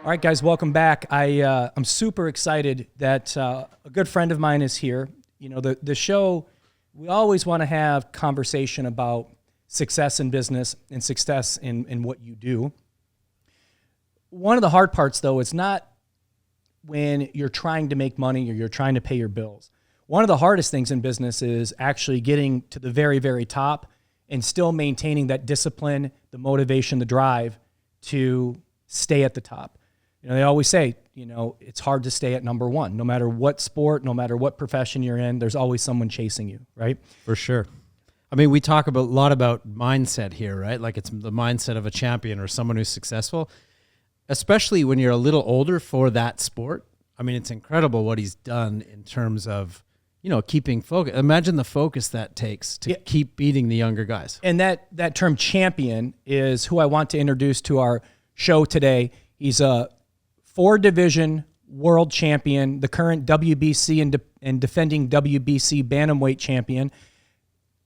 All right, guys, welcome back. I'm super excited that a good friend of mine is here. You know, the show, we always want to have conversation about success in business and success in what you do. One of the hard parts, though, is not when you're trying to make money or you're trying to pay your bills. One of the hardest things in business is actually getting to the very, very top and still maintaining that discipline, the motivation, the drive to stay at the top. You know, they always say, you know, it's hard to stay at number one. No matter what sport, no matter what profession you're in, there's always someone chasing you, right? For sure. I mean, we talk a lot about mindset here, right? Like it's the mindset of a champion or someone who's successful, especially when you're a little older for that sport. I mean, it's incredible what he's done in terms of, you know, keeping focus. Imagine the focus that takes to keep beating the younger guys. And that term champion is who I want to introduce to our show today. He's a 4-division world champion, the current WBC and defending WBC bantamweight champion.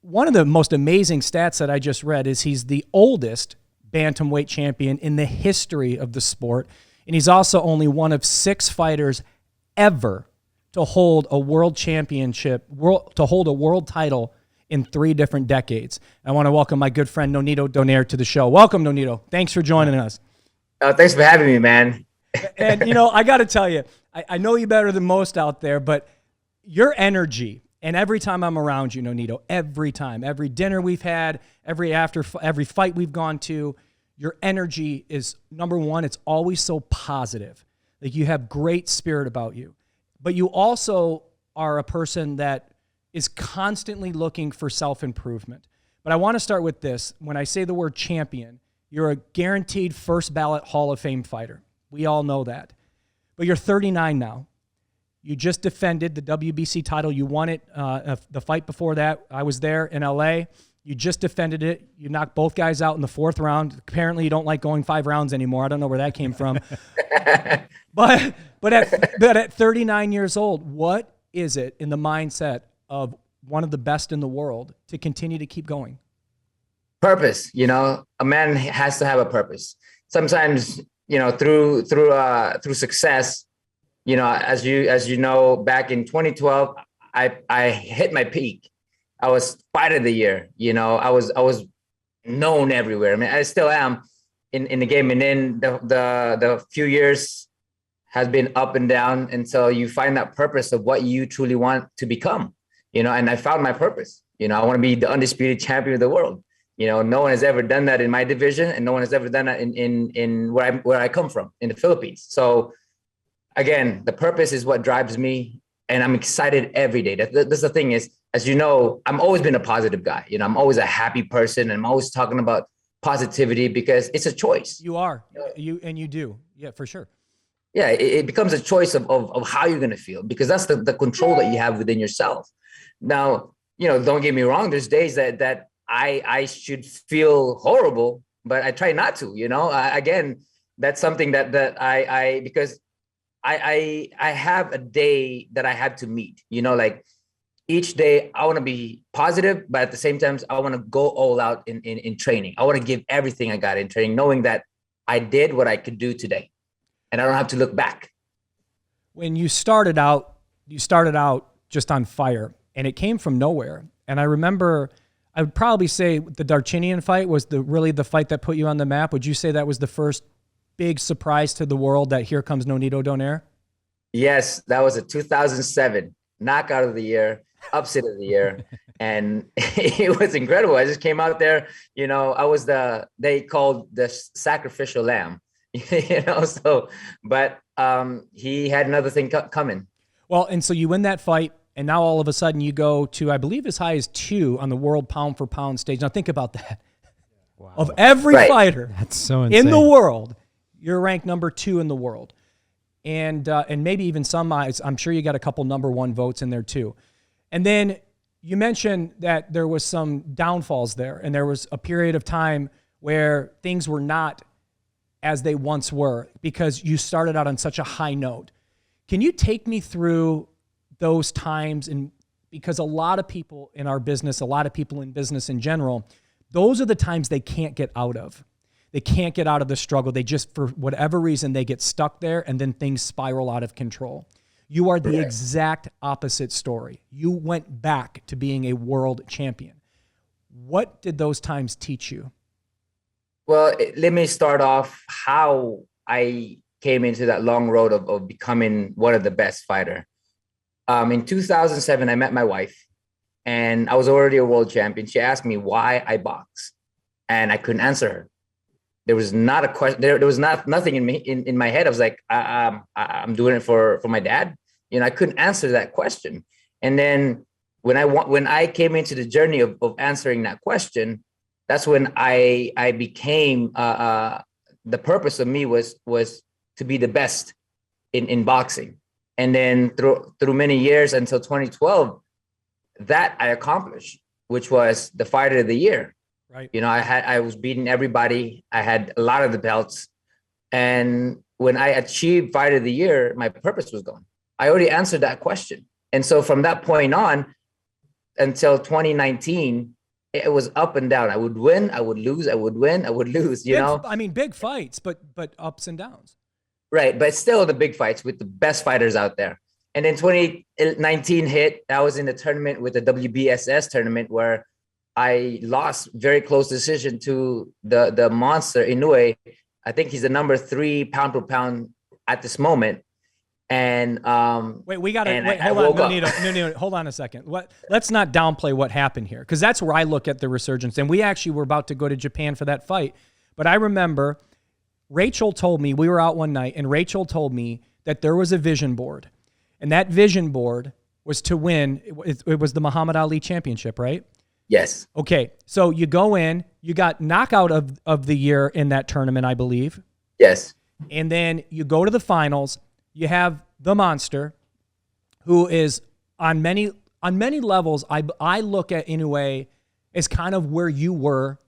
One of the most amazing stats that I just read is he's the oldest bantamweight champion in the history of the sport. And he's also only one of 6 fighters ever to hold a world championship, to hold a world title in 3 different decades. I want to welcome my good friend Nonito Donaire to the show. Welcome, Nonito. Thanks for joining us. Thanks for having me, man. And, you know, I got to tell you, I know you better than most out there, but your energy, and every time I'm around you, Nonito, every time, every dinner we've had, every fight we've gone to, your energy is, number one, it's always so positive. Like you have great spirit about you. But you also are a person that is constantly looking for self-improvement. But I want to start with this. When I say the word champion, you're a guaranteed first ballot Hall of Fame fighter. We all know that. But you're 39 now. You just defended the WBC title. You won it. The fight before that, I was there in LA. You just defended it. You knocked both guys out in the 4th round. Apparently you don't like going 5 rounds anymore. I don't know where that came from. But at 39 years old, what is it in the mindset of one of the best in the world to continue to keep going? Purpose. You know, a man has to have a purpose. Sometimes, you know, through success, you know, as you know, back in 2012, I hit my peak. I was fight of the year. You know, I was known everywhere. I mean, I still am in the game. And then the few years has been up and down until you find that purpose of what you truly want to become. You know, and I found my purpose. You know, I want to be the undisputed champion of the world. You know, no one has ever done that in my division, and no one has ever done that in where I come from, in the Philippines. So again, the purpose is what drives me, and I'm excited every day. That's the thing is, as you know, I'm always been a positive guy. You know, I'm always a happy person, and I'm always talking about positivity because it's a choice. You are. You do. Yeah, for sure. Yeah, it becomes a choice of how you're going to feel, because that's the control that you have within yourself. Now, you know, don't get me wrong. There's days that I should feel horrible, but I try not to, you know. Again, that's something that I because I have a day that I have to meet, you know, like each day I want to be positive, but at the same time, I want to go all out in training. I want to give everything I got in training, knowing that I did what I could do today and I don't have to look back. When you started out just on fire, and it came from nowhere. And I remember, I would probably say the Darchinian fight was really the fight that put you on the map. Would you say that was the first big surprise to the world that here comes Nonito Donaire? Yes, that was a 2007 knockout of the year, upset of the year. And it was incredible. I just came out there, you know, I was they called the sacrificial lamb, you know, so, but he had another thing coming. Well, and so you win that fight. And now all of a sudden you go to, I believe, as high as 2 on the world pound for pound stage. Now think about that. Wow. Of every fighter that's so insane. In the world, you're ranked number 2 in the world. And maybe even I'm sure you got a couple number 1 votes in there too. And then you mentioned that there was some downfalls there, and there was a period of time where things were not as they once were because you started out on such a high note. Can you take me through those times? And because a lot of people in our business, a lot of people in business in general, those are the times they can't get out of. They can't get out of the struggle. They just, for whatever reason, they get stuck there and then things spiral out of control. You are the exact opposite story. You went back to being a world champion. What did those times teach you? Well, let me start off how I came into that long road of becoming one of the best fighter. In 2007, I met my wife, and I was already a world champion. She asked me why I box, and I couldn't answer her. There was not a question. There was nothing in me in my head. I was like, I'm doing it for my dad. You know, I couldn't answer that question. And then when I came into the journey of answering that question, that's when I became the purpose of me was to be the best in boxing. And then through many years until 2012, that I accomplished, which was the fighter of the year. Right. You know, I was beating everybody. I had a lot of the belts. And when I achieved fighter of the year, my purpose was gone. I already answered that question. And so from that point on until 2019, it was up and down. I would win, I would lose, I would win, I would lose, you know? I mean, big fights, but ups and downs. Right. But still the big fights with the best fighters out there. And then 2019 hit. I was in the tournament with the WBSS tournament where I lost very close decision to the monster Inoue. I think he's the number 3 pound per pound at this moment. And wait, we got to hold on, Nonito, hold on a second. Let's not downplay what happened here, because that's where I look at the resurgence. And we actually were about to go to Japan for that fight, but I remember Rachel told me, we were out one night, and Rachel told me that there was a vision board, and that vision board was to win. It was the Muhammad Ali Championship, right? Yes. Okay, so you go in, you got knockout of the year in that tournament, I believe. Yes. And then you go to the finals. You have the monster, who is on many levels. I look at Inoue as kind of where you were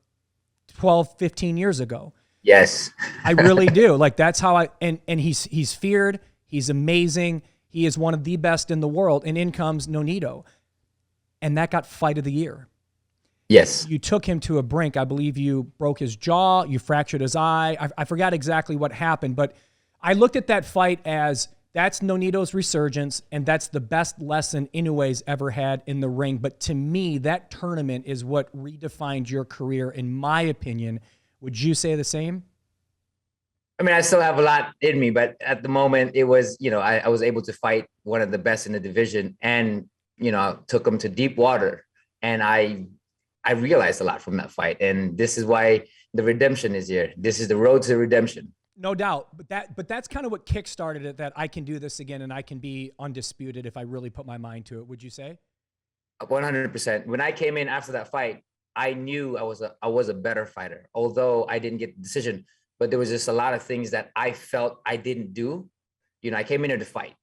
12, 15 years ago. Yes. I really do. Like, that's how and he's feared. He's amazing. He is one of the best in the world. And in comes Nonito. And that got fight of the year. Yes. You took him to a brink. I believe you broke his jaw. You fractured his eye. I forgot exactly what happened, but I looked at that fight as that's Nonito's resurgence, and that's the best lesson Inoue's ever had in the ring. But to me, that tournament is what redefined your career, in my opinion. Would you say the same? I mean, I still have a lot in me, but at the moment it was, you know, I was able to fight one of the best in the division, and, you know, took him to deep water. And I realized a lot from that fight. And this is why the redemption is here. This is the road to redemption. No doubt, but that's kind of what kickstarted it, that I can do this again and I can be undisputed if I really put my mind to it. Would you say? 100%. When I came in after that fight, I knew I was a better fighter, although I didn't get the decision. But there was just a lot of things that I felt I didn't do. You know, I came in here to fight.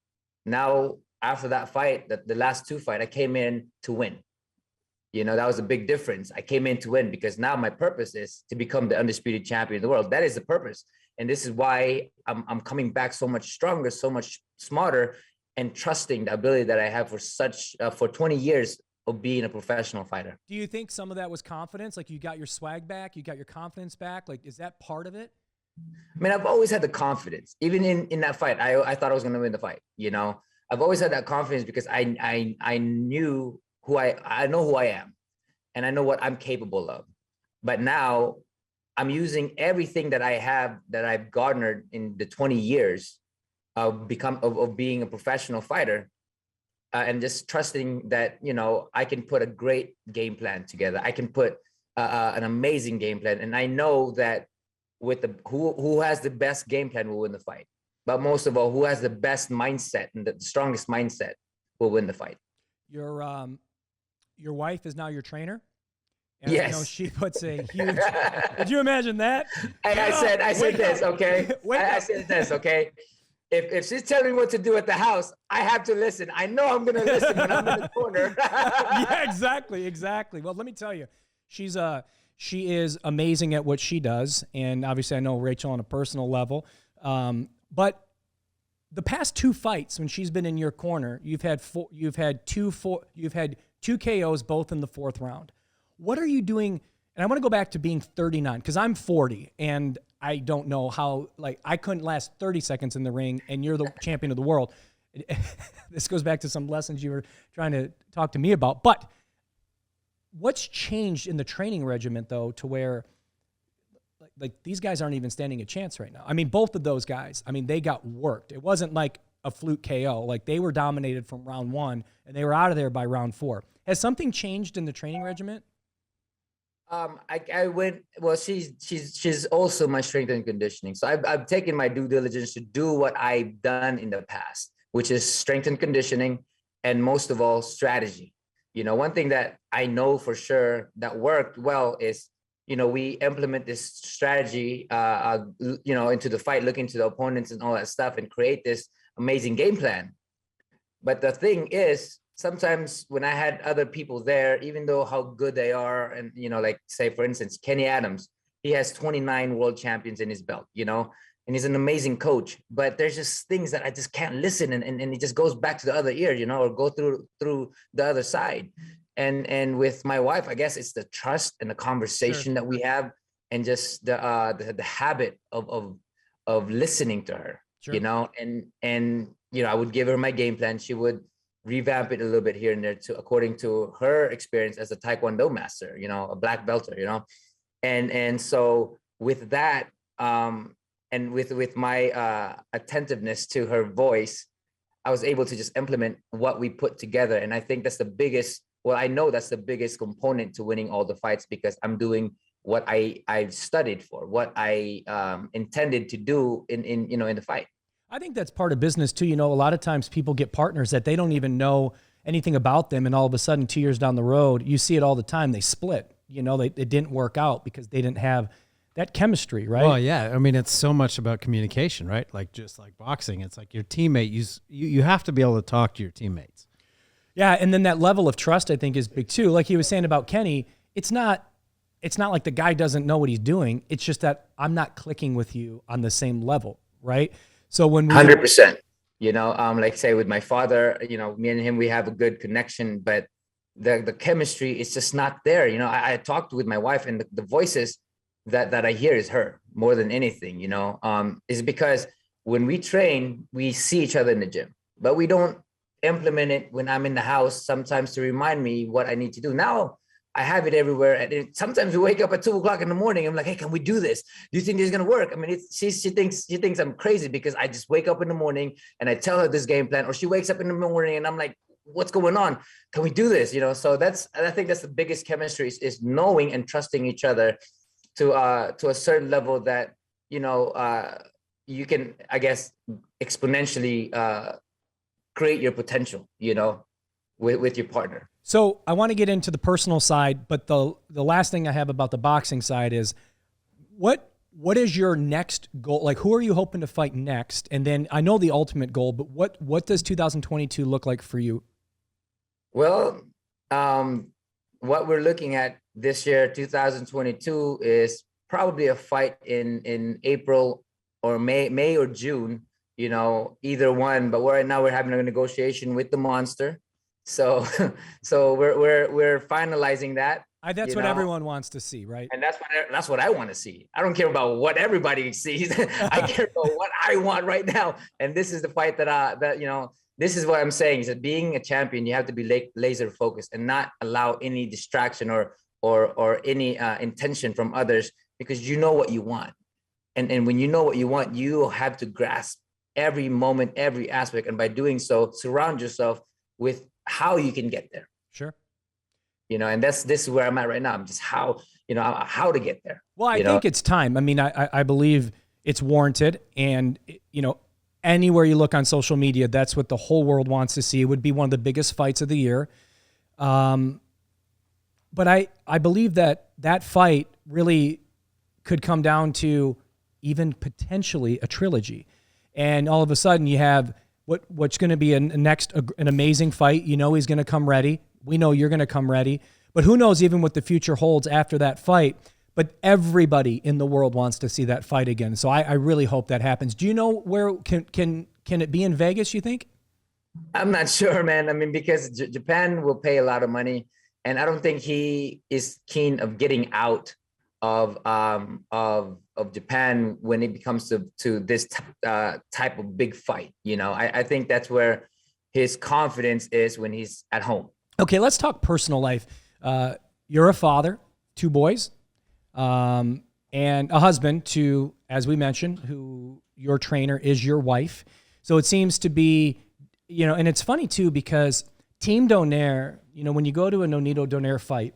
Now, after that fight, the last 2 fights, I came in to win. You know, that was a big difference. I came in to win because now my purpose is to become the undisputed champion of the world. That is the purpose. And this is why I'm coming back so much stronger, so much smarter, and trusting the ability that I have for 20 years of being a professional fighter. Do you think some of that was confidence? Like, you got your swag back, you got your confidence back? Like, is that part of it? I mean, I've always had the confidence. Even in that fight, I thought I was going to win the fight. You know, I've always had that confidence because I knew I know who I am, and I know what I'm capable of. But now I'm using everything that I have, that I've garnered in the 20 years of being a professional fighter, and just trusting that, you know, I can put a great game plan together. I can put an amazing game plan, and I know that with who has the best game plan will win the fight. But most of all, who has the best mindset and the strongest mindset will win the fight. Your wife is now your trainer? And yes. I know she puts a huge. Could you imagine that? I said this, okay? I said this, okay? If she's telling me what to do at the house, I have to listen. I know I'm going to listen when I'm in the corner. Yeah, exactly. Well, let me tell you, she is amazing at what she does, and obviously I know Rachel on a personal level. But the past 2 fights when she's been in your corner, you've had 2 KOs, both in the 4th round. What are you doing And I want to go back to being 39 because I'm 40 and I don't know how, like, I couldn't last 30 seconds in the ring and you're the champion of the world. This goes back to some lessons you were trying to talk to me about. But what's changed in the training regiment, though, to where, like, these guys aren't even standing a chance right now? I mean, both of those guys, I mean, they got worked. It wasn't like a fluke KO. Like, they were dominated from round 1 and they were out of there by round 4. Has something changed in the training regiment? I went, well, she's also my strength and conditioning. So I've taken my due diligence to do what I've done in the past, which is strength and conditioning, and most of all, strategy. You know, one thing that I know for sure that worked well is, you know, we implement this strategy, you know, into the fight, look into the opponents and all that stuff and create this amazing game plan. But the thing is, sometimes when I had other people there, even though how good they are, and, you know, like, say, for instance, Kenny Adams, he has 29 world champions in his belt, you know, and he's an amazing coach, but there's just things that I just can't listen. And it just goes back to the other ear, you know, or go through the other side. And with my wife, I guess it's the trust and the conversation that we have, and just the habit of listening to her, you know, and, you know, I would give her my game plan. She would revamp it a little bit here and there according to her experience as a Taekwondo master, you know, a black belter, you know, and so with that, and with my attentiveness to her voice, I was able to just implement what we put together. And I think that's the biggest, well, I know that's the biggest component to winning all the fights, because I'm doing what I've studied for, what I intended to do in you know, in the fight. I think that's part of business too. You know, a lot of times people get partners that they don't even know anything about them, and all of a sudden 2 years down the road, you see it all the time, they split. You know, it didn't work out because they didn't have that chemistry, right? Well, yeah. I mean, it's so much about communication, right? Like, just like boxing, it's like your teammate, you have to be able to talk to your teammates. Yeah, and then that level of trust, I think, is big too. Like he was saying about Kenny, it's not like the guy doesn't know what he's doing. It's just that I'm not clicking with you on the same level, right? So when we 100%, you know, like, say, with my father, you know, me and him, we have a good connection, but the chemistry is just not there. You know, I talked with my wife, and the voices that I hear is her more than anything, you know, is because when we train, we see each other in the gym, but we don't implement it when I'm in the house sometimes to remind me what I need to do. Now I have it everywhere. And sometimes we wake up at 2 o'clock in the morning. I'm like, hey, can we do this? Do you think this is going to work? I mean, she thinks I'm crazy because I just wake up in the morning and I tell her this game plan, or she wakes up in the morning and I'm like, what's going on? Can we do this? You know, so I think that's the biggest chemistry is knowing and trusting each other to a certain level that, you know, you can, I guess, exponentially create your potential, you know, with your partner. So I want to get into the personal side, but the last thing I have about the boxing side is what is your next goal? Like, who are you hoping to fight next? And then I know the ultimate goal, but what does 2022 look like for you? Well, what we're looking at this year, 2022, is probably a fight in April or May or June, you know, either one. But right now we're having a negotiation with the monster. So we're finalizing that. That's what everyone wants to see, right? And that's what I want to see. I don't care about what everybody sees. I care about what I want right now. And this is the fight that you know, this is what I'm saying, is that being a champion, you have to be laser focused and not allow any distraction or any intention from others, because you know what you want. And when you know what you want, you have to grasp every moment, every aspect. And by doing so, surround yourself with how you can get there. Sure. You know, and this is where I'm at right now. I'm just how to get there. Well, I think it's time. I mean, I believe it's warranted. And, you know, anywhere you look on social media, that's what the whole world wants to see. It would be one of the biggest fights of the year. But I believe that fight really could come down to even potentially a trilogy. And all of a sudden you have what's going to be an amazing fight. You know, he's going to come ready. We know you're going to come ready, but who knows even what the future holds after that fight. But everybody in the world wants to see that fight again. So I really hope that happens. Do you know where can it be in Vegas, you think? I'm not sure, man. I mean, because Japan will pay a lot of money. and I don't think he is keen of getting out of Japan when it comes to this type of big fight. I think that's where his confidence is when he's at home. Okay, let's talk personal life. You're a father, 2 boys, and a husband to, as we mentioned, who your trainer is your wife. So it seems to be, and it's funny too, because Team Donaire, when you go to a Nonito Donaire fight,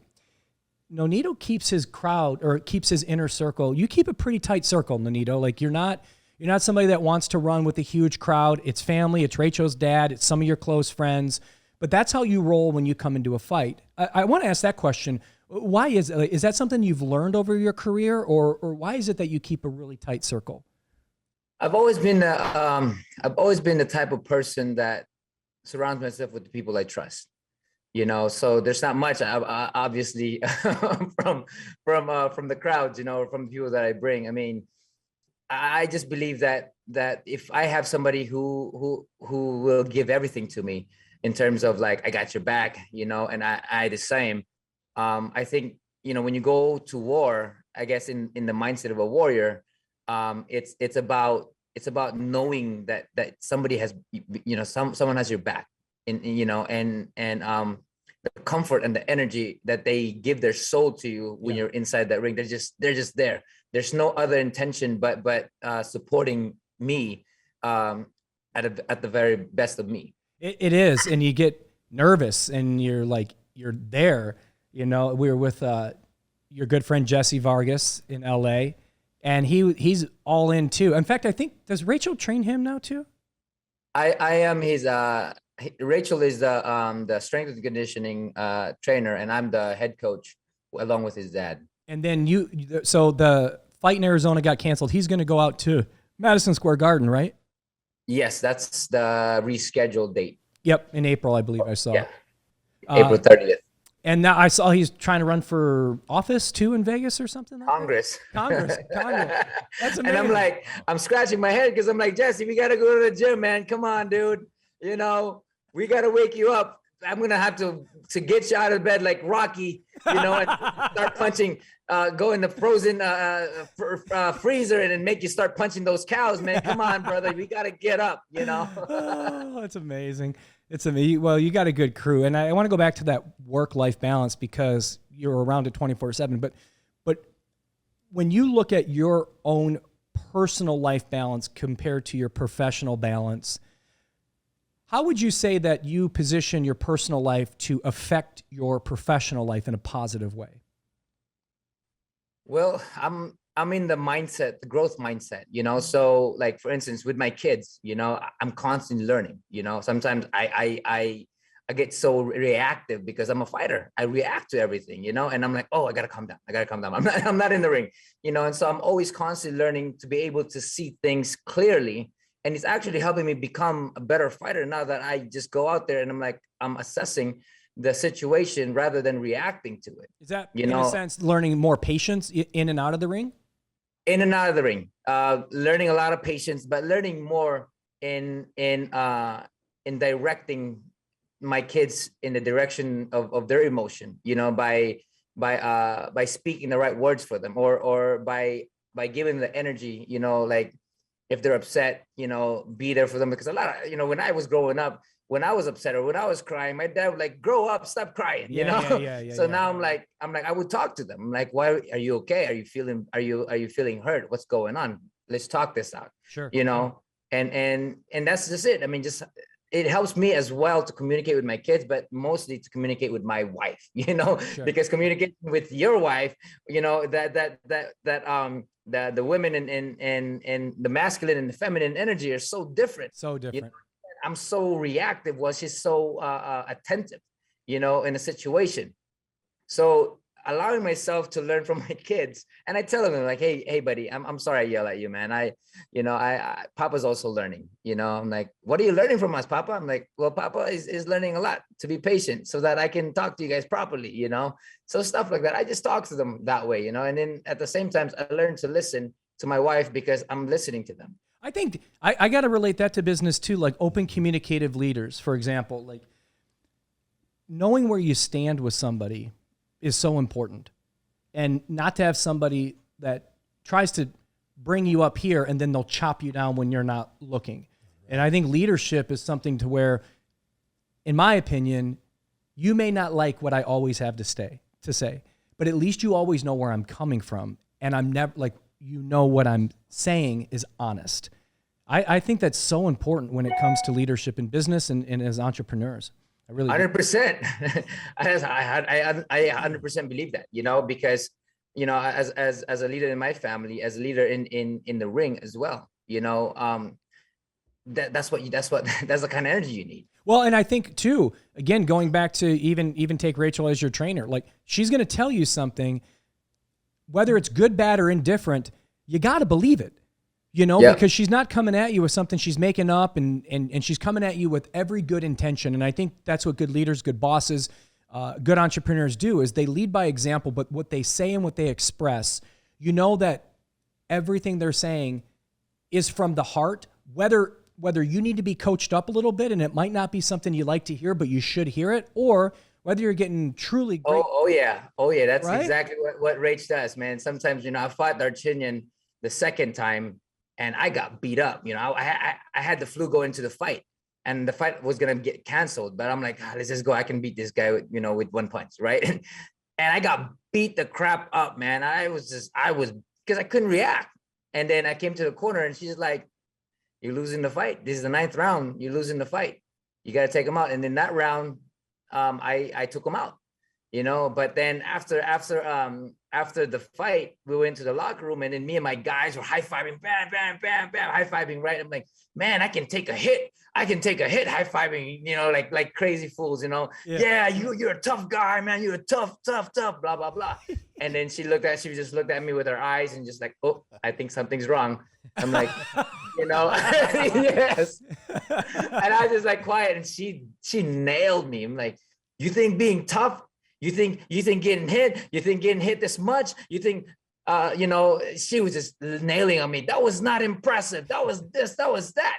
Nonito keeps his crowd or keeps his inner circle. You keep a pretty tight circle, Nonito. Like you're not somebody that wants to run with a huge crowd. It's family, it's Rachel's dad, it's some of your close friends, but that's how you roll when you come into a fight. I want to ask that question. Why is that something you've learned over your career, or why is it that you keep a really tight circle? I've always been the type of person that surrounds myself with the people I trust. So there's not much, obviously, from the crowds, or from the people that I bring. I mean, I just believe that if I have somebody who will give everything to me in terms of like, I got your back, and I the same. I think, when you go to war, I guess in the mindset of a warrior, it's about knowing that somebody has, someone has your back, and the comfort and the energy that they give their soul to you when you're inside that ring. They're just there. There's no other intention but supporting me at the very best of me. It is, and you get nervous, and you're there. We were with your good friend Jesse Vargas in LA, and he's all in too. In fact, I think, does Rachel train him now too? I am his. Rachel is the strength and conditioning trainer, and I'm the head coach along with his dad. And then so the fight in Arizona got canceled. He's going to go out to Madison Square Garden, right? Yes, that's the rescheduled date. Yep, in April, I believe I saw. Yeah, April 30th. And now I saw he's trying to run for office too in Vegas or something like Congress. that. Congress. That's amazing. And I'm scratching my head because I'm like, Jesse, we got to go to the gym, man. Come on, dude. We got to wake you up. I'm going to have to get you out of bed like Rocky, and start punching, go in the frozen freezer and make you start punching those cows, man. Come on, brother. We got to get up, Oh, it's amazing. It's amazing. Well, you got a good crew. And I want to go back to that work-life balance because you're around it 24/7. But when you look at your own personal life balance compared to your professional balance, how would you say that you position your personal life to affect your professional life in a positive way? Well, I'm in the mindset, the growth mindset, so like, for instance, with my kids, I'm constantly learning, sometimes I get so reactive because I'm a fighter. I react to everything, and I'm like, oh, I got to calm down. I'm not in the ring, and so I'm always constantly learning to be able to see things clearly. And it's actually helping me become a better fighter now that I just go out there and I'm assessing the situation rather than reacting to it. Is that, in a sense, learning more patience in and out of the ring? In and out of the ring, learning a lot of patience, but learning more in directing my kids in the direction of their emotion, by speaking the right words for them, or by giving the energy, like, if they're upset, be there for them. Because a lot of, when I was growing up, when I was upset or when I was crying, my dad would like, grow up, stop crying, So now I'm like, I would talk to them. I'm like, why are you okay? Are you feeling hurt? What's going on? Let's talk this out. Sure. And that's just it. I mean, it helps me as well to communicate with my kids, but mostly to communicate with my wife, Sure. Because communicating with your wife, the women and the masculine and the feminine energy are so different. So different. I'm so reactive, while she's so attentive, in a situation. So allowing myself to learn from my kids, and I tell them like, hey, buddy, I'm sorry I yell at you, man. I Papa's also learning. I'm like, what are you learning from us, Papa? I'm like, well, Papa is learning a lot, to be patient so that I can talk to you guys properly. So stuff like that. I just talk to them that way, and then at the same time, I learn to listen to my wife because I'm listening to them. I think I got to relate that to business too, like open communicative leaders, for example. Like knowing where you stand with somebody is so important, and not to have somebody that tries to bring you up here and then they'll chop you down when you're not looking. And I think leadership is something to where, in my opinion, you may not like what I always have to say, but at least you always know where I'm coming from. And I'm never like, what I'm saying is honest. I think that's so important when it comes to leadership in business and as entrepreneurs. I really 100%. I 100% believe that, because, as a leader in my family, as a leader in the ring as well, that's the kind of energy you need. Well, and I think too, again, going back to even take Rachel as your trainer, like she's going to tell you something, whether it's good, bad, or indifferent, you got to believe it, because she's not coming at you with something she's making up, and she's coming at you with every good intention. And I think that's what good leaders, good bosses, good entrepreneurs do, is they lead by example, but what they say and what they express, that everything they're saying is from the heart, whether you need to be coached up a little bit and it might not be something you like to hear, but you should hear it, or whether you're getting truly great. Oh yeah. That's right? Exactly what Rach does, man. Sometimes, I fought Darchinyan the second time and I got beat up. I had the flu go into the fight and the fight was going to get canceled, but I'm like, let's just go. I can beat this guy with, with one punch. Right. And I got beat the crap up, man. I was because I couldn't react. And then I came to the corner and she's like, you're losing the fight. This is the 9th round. You're losing the fight. You got to take him out. And in that round, I took him out, but then after the fight, we went to the locker room and then me and my guys were high-fiving, bam, bam, bam, bam, high-fiving, right? I'm like, man, I can take a hit, high-fiving, like crazy fools, Yeah, you're a tough guy, man. You're a tough, blah, blah, blah. And then she just looked at me with her eyes and just like, oh, I think something's wrong. I'm like, yes. And I was just quiet, and she nailed me. I'm like, you think being tough, you think getting hit this much, you think, she was just nailing on me. That was not impressive. That was this, that was that.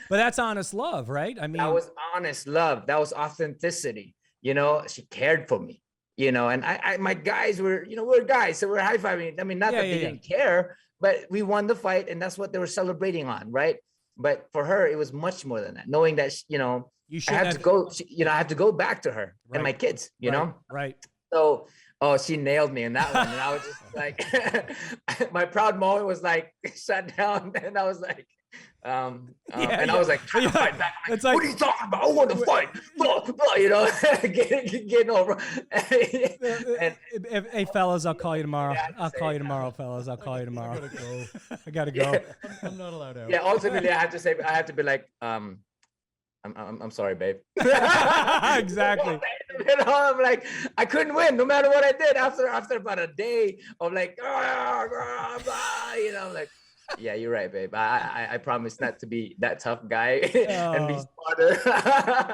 But that's honest love, right? I mean, that was honest love. That was authenticity. She cared for me, and I my guys were, we're guys, so we're high-fiving. I mean, not that they didn't care, but we won the fight, and that's what they were celebrating on, right? But for her, it was much more than that. Knowing that, I have to go back to her and my kids, Right. So, she nailed me in that one, and I was just like, my proud moment was like shut down, and I was like, I was like, trying to fight back. I'm like, what are you talking about? I want to fight, blah, blah, getting over. Hey, fellas, I'll call you tomorrow. I'll call you tomorrow, fellas. I'll call you tomorrow. I gotta go. I'm not allowed out. Yeah, ultimately, I have to be like, I'm sorry, babe. Exactly. I'm like, I couldn't win no matter what I did. After about a day of like, I'm like, yeah, you're right, babe. I promise not to be that tough guy and be smarter.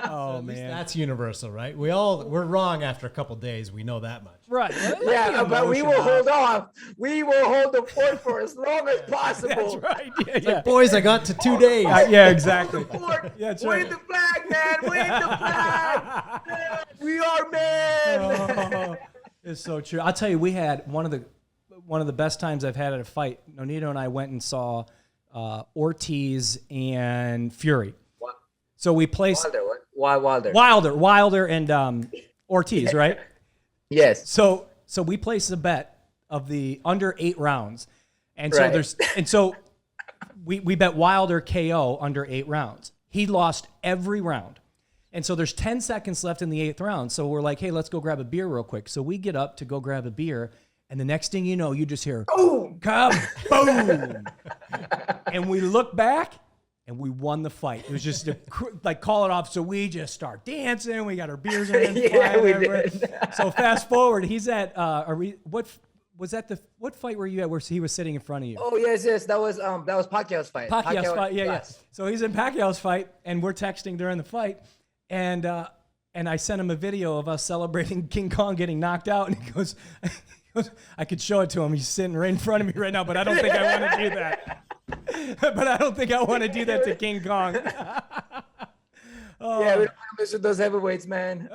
So man, that's universal, right? We're wrong after a couple days. We know that much. Right. Yeah, but we will hold off. We will hold the fort for as long as possible. That's right. Yeah. Like, boys, I got to 2 days. Yeah, exactly. That's right. Wave the flag, man. Wave the flag. Man, we are men. It's so true. I'll tell you, we had one of the best times I've had at a fight. Nonito and I went and saw Ortiz and Fury. What? So we placed Wilder and Ortiz, right? Yes. So we placed a bet of the under 8 rounds, and so we bet Wilder KO under 8 rounds. He lost every round. And so there's 10 seconds left in the 8th round. So we're like, hey, let's go grab a beer real quick. So we get up to go grab a beer. And the next thing you know, you just hear, boom, kaboom. And we look back and we won the fight. It was just like, call it off. So we just start dancing. We got our beers in. Yeah, we did. So fast forward, he's at, what fight were you at where he was sitting in front of you? Oh, yes. That was Pacquiao's fight. Pacquiao's fight, yeah. So he's in Pacquiao's fight and we're texting during the fight. And I sent him a video of us celebrating King Kong getting knocked out. And he goes, I could show it to him. He's sitting right in front of me right now, but I don't think I want to do that. But I don't think I want to do that to King Kong. Yeah, we don't want to mess with those heavyweights, man.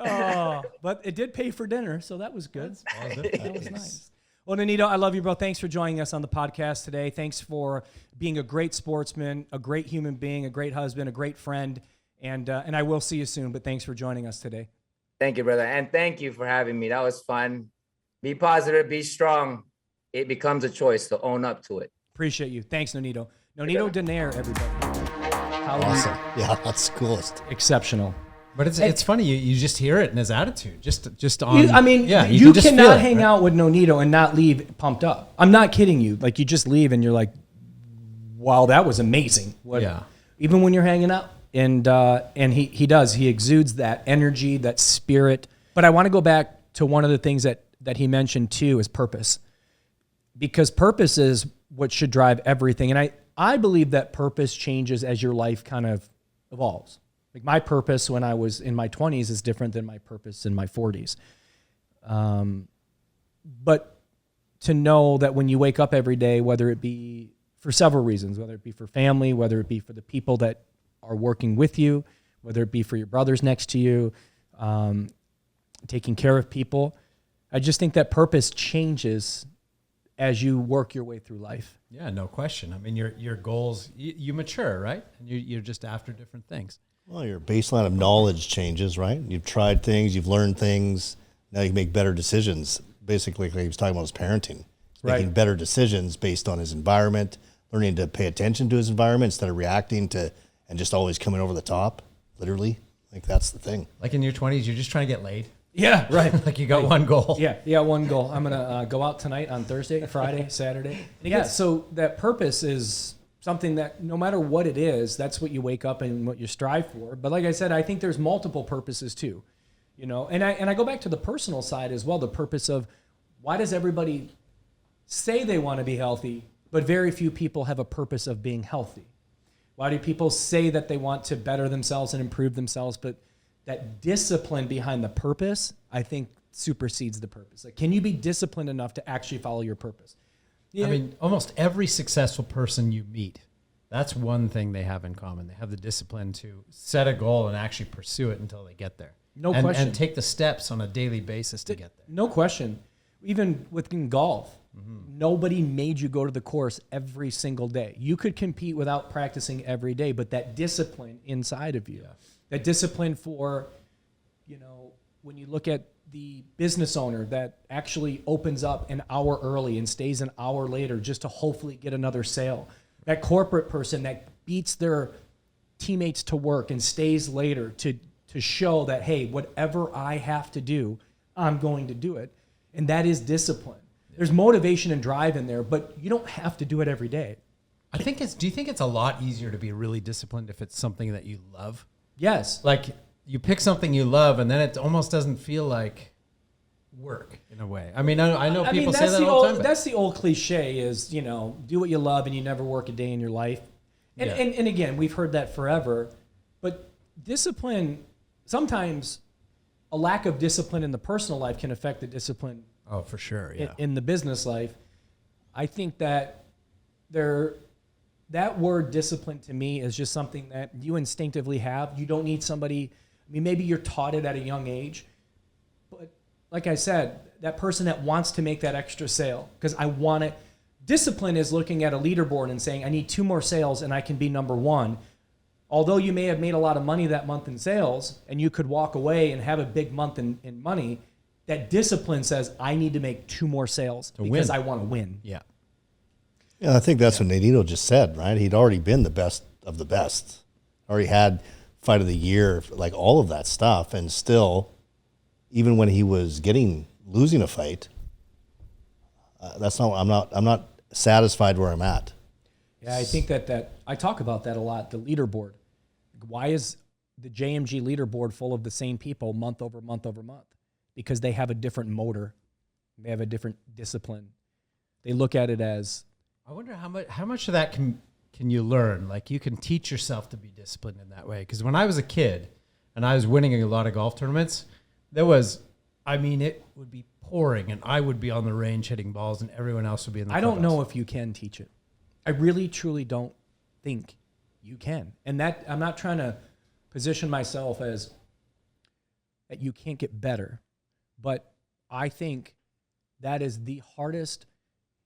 But it did pay for dinner, so that was good. Positive. That was nice. Well, Nonito, I love you, bro. Thanks for joining us on the podcast today. Thanks for being a great sportsman, a great human being, a great husband, a great friend, and I will see you soon. But thanks for joining us today. Thank you, brother, and thank you for having me. That was fun. Be positive, be strong. It becomes a choice to own up to it. Appreciate you. Thanks, Nonito. Nonito Donaire, everybody. Awesome. Yeah, that's the coolest. Exceptional. But it's funny, you just hear it in his attitude, just on. You can just feel cannot it, hang right? out with Nonito and not leave pumped up. I'm not kidding you. Like, you just leave and you're like, wow, that was amazing. Yeah. Even when you're hanging out. And he does. He exudes that energy, that spirit. But I want to go back to one of the things that he mentioned too, is purpose. Because purpose is what should drive everything. And I believe that purpose changes as your life kind of evolves. Like, my purpose when I was in my 20s is different than my purpose in my 40s. But to know that when you wake up every day, whether it be for several reasons, whether it be for family, whether it be for the people that are working with you, whether it be for your brothers next to you, taking care of people, I just think that purpose changes as you work your way through life. Yeah, no question. I mean, your goals, you mature, right? And you're just after different things. Well, your baseline of knowledge changes, right? You've tried things, you've learned things. Now you make better decisions. Basically, like he was talking about his parenting. He's making better decisions based on his environment, learning to pay attention to his environment instead of reacting to and just always coming over the top, literally. Like, that's the thing. Like, in your 20s, you're just trying to get laid. Yeah, right. Like, you got one goal. Yeah, one goal. I'm going to go out tonight on Thursday, Friday, Saturday. Yeah, so that purpose is something that no matter what it is, that's what you wake up and what you strive for. But like I said, I think there's multiple purposes too, you know. And I go back to the personal side as well, the purpose of why does everybody say they want to be healthy, but very few people have a purpose of being healthy? Why do people say that they want to better themselves and improve themselves, but that discipline behind the purpose, I think, supersedes the purpose? Like, can you be disciplined enough to actually follow your purpose? Yeah. I mean, almost every successful person you meet, that's one thing they have in common. They have the discipline to set a goal and actually pursue it until they get there. No question. And take the steps on a daily basis to get there. No question. Even within golf, nobody made you go to the course every single day. You could compete without practicing every day, but that discipline inside of you, that discipline for, you know, when you look at the business owner that actually opens up an hour early and stays an hour later just to hopefully get another sale, that corporate person that beats their teammates to work and stays later to show that, hey, whatever I have to do, I'm going to do it. And that is discipline. There's motivation and drive in there, but you don't have to do it every day. Do you think it's a lot easier to be really disciplined if it's something that you love? Yes. Like, you pick something you love and then it almost doesn't feel like work in a way. I mean, I know people say that all the time. That's the old cliche is, you know, do what you love and you never work a day in your life. And again, we've heard that forever. But discipline, sometimes a lack of discipline in the personal life can affect the discipline. Oh, for sure, yeah. In the business life. I think that that word discipline to me is just something that you instinctively have. You don't need somebody, I mean, maybe you're taught it at a young age, but like I said, that person that wants to make that extra sale, because I want it. Discipline is looking at a leaderboard and saying, I need 2 more sales and I can be number 1. Although you may have made a lot of money that month in sales and you could walk away and have a big month in money, that discipline says, I need to make 2 more sales because I want to win. Yeah. Yeah, I think that's what Nonito just said, right? He'd already been the best of the best. Already had fight of the year, like all of that stuff. And still, even when he was losing a fight, I'm not satisfied where I'm at. Yeah, I think that I talk about that a lot, the leaderboard. Why is the JMG leaderboard full of the same people month over month over month? Because they have a different motor. They have a different discipline. They look at it as... I wonder how much of that can you learn? Like, you can teach yourself to be disciplined in that way. Because when I was a kid and I was winning a lot of golf tournaments, it would be pouring and I would be on the range hitting balls and everyone else would be in the I don't clubhouse. know if you can teach it. I really, truly don't think you can. And that, I'm not trying to position myself as that you can't get better. But I think that is the hardest.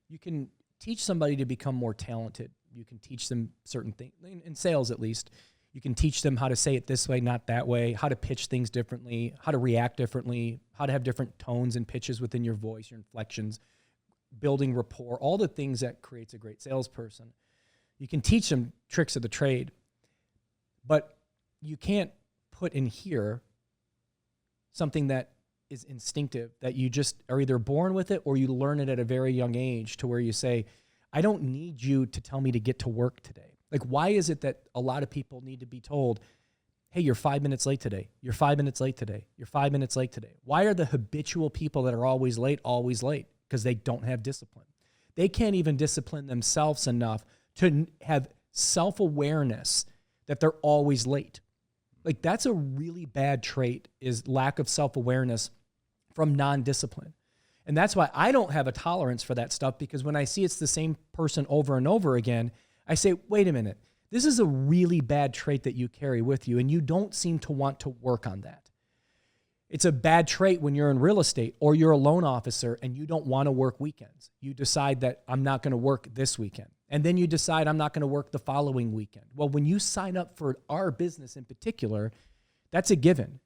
You can teach somebody to become more talented. You can teach them certain things, in sales at least. You can teach them how to say it this way, not that way, how to pitch things differently, how to react differently, how to have different tones and pitches within your voice, your inflections, building rapport, all the things that creates a great salesperson. You can teach them tricks of the trade, but you can't put in here something that is instinctive, that you just are either born with it or you learn it at a very young age, to where you say, I don't need you to tell me to get to work today. Like, why is it that a lot of people need to be told, hey, you're 5 minutes late today. You're 5 minutes late today. You're 5 minutes late today. Why are the habitual people that are always late? Because they don't have discipline. They can't even discipline themselves enough to have self-awareness that they're always late. Like, that's a really bad trait, is lack of self-awareness from non-discipline. And that's why I don't have a tolerance for that stuff, because when I see it's the same person over and over again, I say, wait a minute, this is a really bad trait that you carry with you, and you don't seem to want to work on that. It's a bad trait when you're in real estate or you're a loan officer and you don't want to work weekends. You decide that I'm not going to work this weekend. And then you decide I'm not going to work the following weekend. Well, when you sign up for our business in particular, that's a given.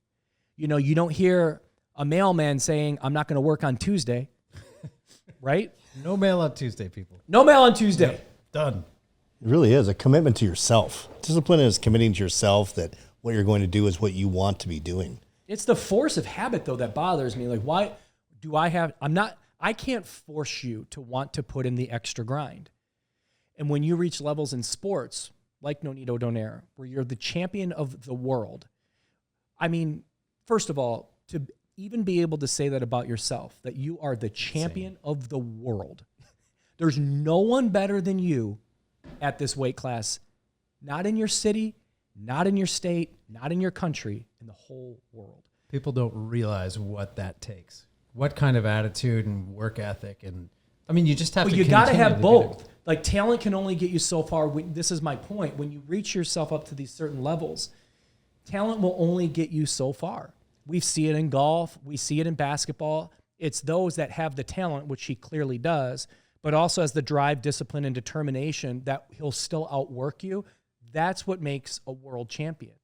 You know, you don't hear a mailman saying, I'm not going to work on Tuesday, right? No mail on Tuesday, people. No mail on Tuesday. Yep. Done. It really is a commitment to yourself. Discipline is committing to yourself that what you're going to do is what you want to be doing. It's the force of habit, though, that bothers me. Like, why do I can't force you to want to put in the extra grind. And when you reach levels in sports, like Nonito Donaire, where you're the champion of the world, I mean, first of all, to even be able to say that about yourself, that you are the champion of the world. There's no one better than you at this weight class, not in your city, not in your state, not in your country, in the whole world. People don't realize what that takes. What kind of attitude and work ethic. And I mean, you just have to. You got to have both. Like, talent can only get you so far. This is my point. When you reach yourself up to these certain levels, talent will only get you so far. We see it in golf. We see it in basketball. It's those that have the talent, which he clearly does, but also has the drive, discipline, and determination that he'll still outwork you. That's what makes a world champion.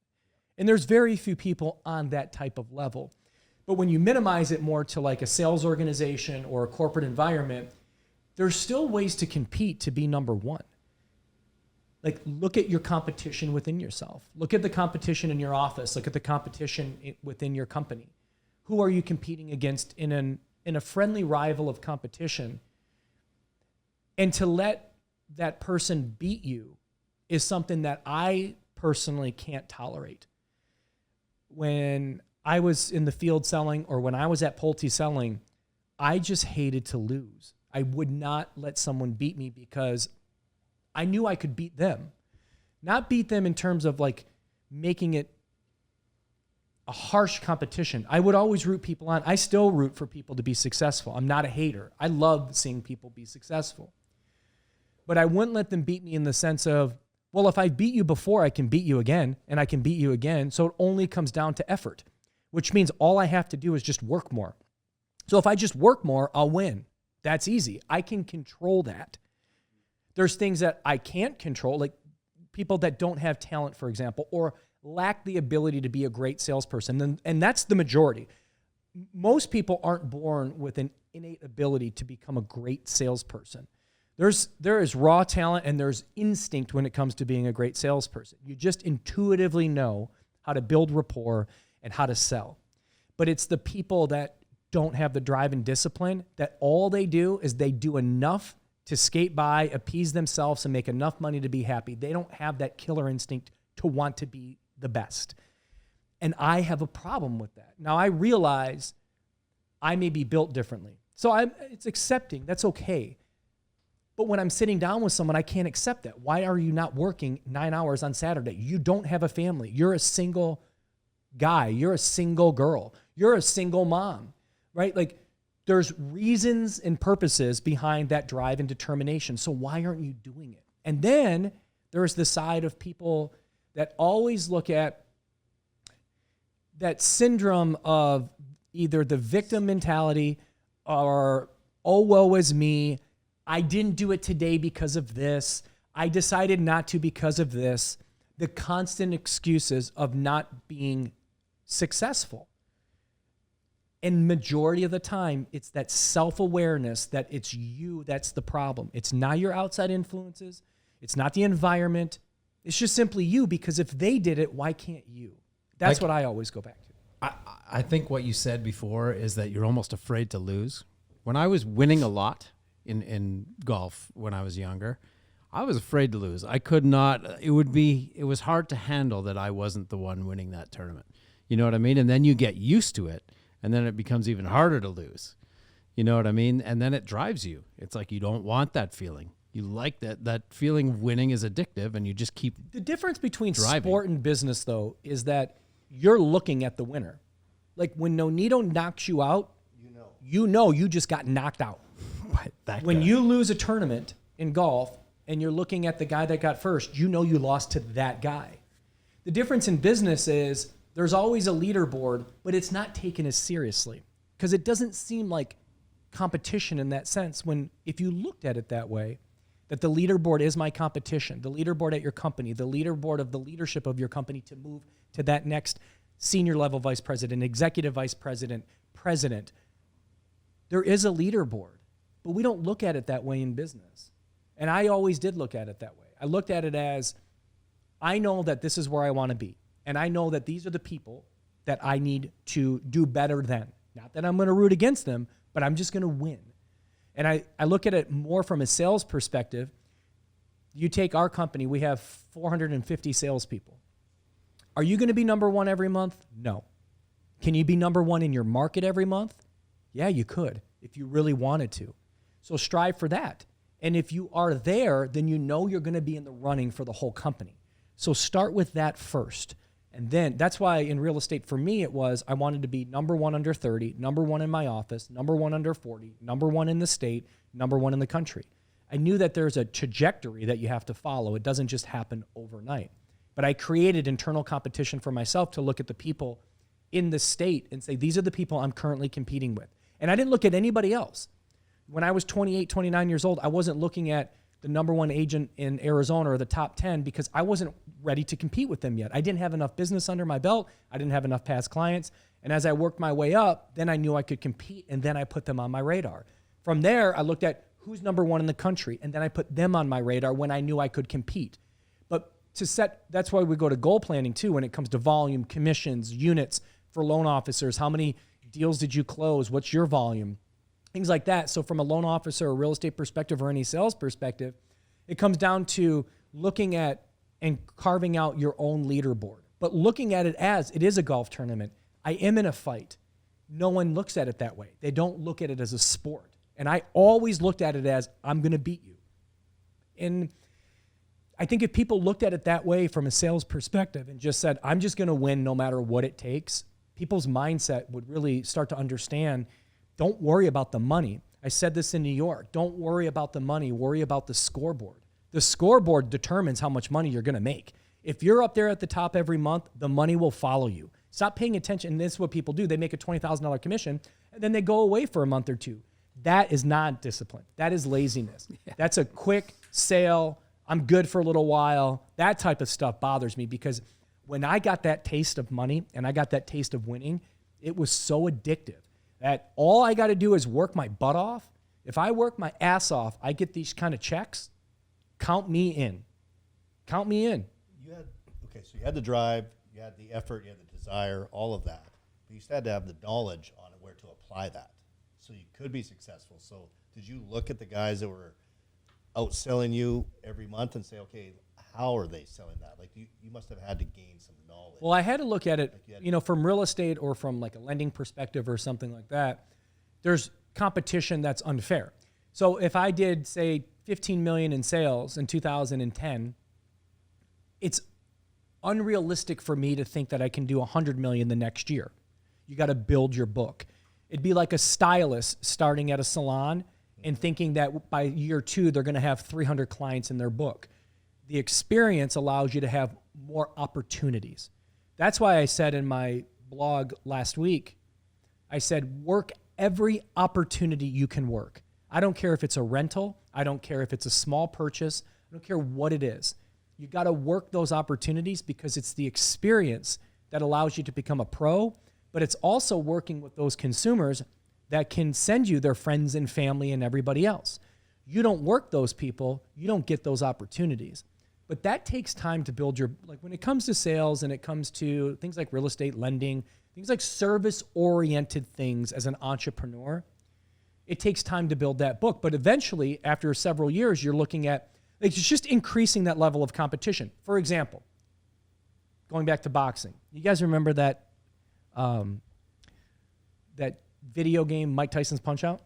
And there's very few people on that type of level. But when you minimize it more to like a sales organization or a corporate environment, there's still ways to compete to be number one. Like, look at your competition within yourself. Look at the competition in your office. Look at the competition within your company. Who are you competing against in a friendly rival of competition? And to let that person beat you is something that I personally can't tolerate. When I was in the field selling, or when I was at Pulte selling, I just hated to lose. I would not let someone beat me because I knew I could beat them. Not beat them in terms of like making it a harsh competition. I would always root people on. I still root for people to be successful. I'm not a hater. I love seeing people be successful. But I wouldn't let them beat me in the sense of, well, if I beat you before, I can beat you again, and I can beat you again. So it only comes down to effort, which means all I have to do is just work more. So if I just work more, I'll win. That's easy. I can control that. There's things that I can't control, like people that don't have talent, for example, or lack the ability to be a great salesperson. And that's the majority. Most people aren't born with an innate ability to become a great salesperson. There is raw talent and there's instinct when it comes to being a great salesperson. You just intuitively know how to build rapport and how to sell. But it's the people that don't have the drive and discipline, that all they do is they do enough to skate by, appease themselves, and make enough money to be happy. They don't have that killer instinct to want to be the best. And I have a problem with that. Now, I realize I may be built differently. So it's accepting. That's okay. But when I'm sitting down with someone, I can't accept that. Why are you not working 9 hours on Saturday? You don't have a family. You're a single guy. You're a single girl. You're a single mom, right? Like, there's reasons and purposes behind that drive and determination. So why aren't you doing it? And then there's the side of people that always look at that syndrome of either the victim mentality or, oh, woe is me. I didn't do it today because of this. I decided not to because of this. The constant excuses of not being successful. And majority of the time, it's that self-awareness that it's you that's the problem. It's not your outside influences. It's not the environment. It's just simply you, because if they did it, why can't you? That's what I always go back to. I think what you said before is that you're almost afraid to lose. When I was winning a lot in golf when I was younger, I was afraid to lose. I could not, it was hard to handle that I wasn't the one winning that tournament. You know what I mean? And then you get used to it, and then it becomes even harder to lose. You know what I mean? And then it drives you. It's like you don't want that feeling. You like that feeling of winning is addictive, and you just keep The difference between driving. sport and business, though, is that you're looking at the winner. Like when Nonito knocks you out, you know you just got knocked out. When you lose a tournament in golf and you're looking at the guy that got first, you know you lost to that guy. The difference in business is there's always a leaderboard, but it's not taken as seriously because it doesn't seem like competition in that sense. When if you looked at it that way, that the leaderboard is my competition, the leaderboard at your company, the leaderboard of the leadership of your company to move to that next senior level vice president, executive vice president, president. There is a leaderboard, but we don't look at it that way in business. And I always did look at it that way. I looked at it as, I know that this is where I want to be. And I know that these are the people that I need to do better than. Not that I'm going to root against them, but I'm just going to win. And I look at it more from a sales perspective. You take our company, we have 450 salespeople. Are you going to be number one every month? No. Can you be number one in your market every month? Yeah, you could if you really wanted to. So strive for that. And if you are there, then you know you're going to be in the running for the whole company. So start with that first. And then that's why in real estate for me, it was I wanted to be number one under 30, number one in my office, number one under 40, number one in the state, number one in the country. I knew that there's a trajectory that you have to follow. It doesn't just happen overnight. But I created internal competition for myself to look at the people in the state and say, these are the people I'm currently competing with. And I didn't look at anybody else. When I was 28, 29 years old, I wasn't looking at the number one agent in Arizona or the top 10 because I wasn't ready to compete with them yet. I didn't have enough business under my belt. I didn't have enough past clients. And as I worked my way up, then I knew I could compete, and then I put them on my radar. From there, I looked at who's number one in the country, and then I put them on my radar when I knew I could compete. But that's why we go to goal planning too when it comes to volume, commissions, units for loan officers. How many deals did you close? What's your volume? Things like that. So from a loan officer or real estate perspective or any sales perspective, it comes down to looking at and carving out your own leaderboard, but looking at it as it is a golf tournament. I am in a fight. No one looks at it that way. They don't look at it as a sport. And I always looked at it as I'm going to beat you. And I think if people looked at it that way from a sales perspective and just said, I'm just going to win no matter what it takes, people's mindset would really start to understand, don't worry about the money. I said this in New York. Don't worry about the money. Worry about the scoreboard. The scoreboard determines how much money you're going to make. If you're up there at the top every month, the money will follow you. Stop paying attention. And this is what people do. They make a $20,000 commission, and then they go away for a month or two. That is not discipline. That is laziness. Yeah. That's a quick sale. I'm good for a little while. That type of stuff bothers me because when I got that taste of money and I got that taste of winning, it was so addictive that all I got to do is work my butt off. If I work my ass off, I get these kind of checks. Count me in. Count me in. So you had the drive, you had the effort, you had the desire, all of that. But you still had to have the knowledge on where to apply that so you could be successful. So did you look at the guys that were outselling you every month and say, okay, how are they selling that? Like you must have had to gain some knowledge. Well, I had to look at it, from real estate or from like a lending perspective or something like that. There's competition that's unfair. So if I did say 15 million in sales in 2010, it's unrealistic for me to think that I can do 100 million the next year. You got to build your book. It'd be like a stylist starting at a salon and thinking that by year 2, they're going to have 300 clients in their book. The experience allows you to have more opportunities. That's why I said in my blog last week. I said, work every opportunity you can work. I don't care if it's a rental. I don't care if it's a small purchase. I don't care what it is. You got to work those opportunities because it's the experience that allows you to become a pro, but it's also working with those consumers that can send you their friends and family and everybody else. You don't work those people, you don't get those opportunities. But that takes time to build your, like when it comes to sales and it comes to things like real estate lending, things like service-oriented things as an entrepreneur, it takes time to build that book. But eventually, after several years, you're looking at, like, it's just increasing that level of competition. For example, going back to boxing, you guys remember that that video game, Mike Tyson's Punch-Out?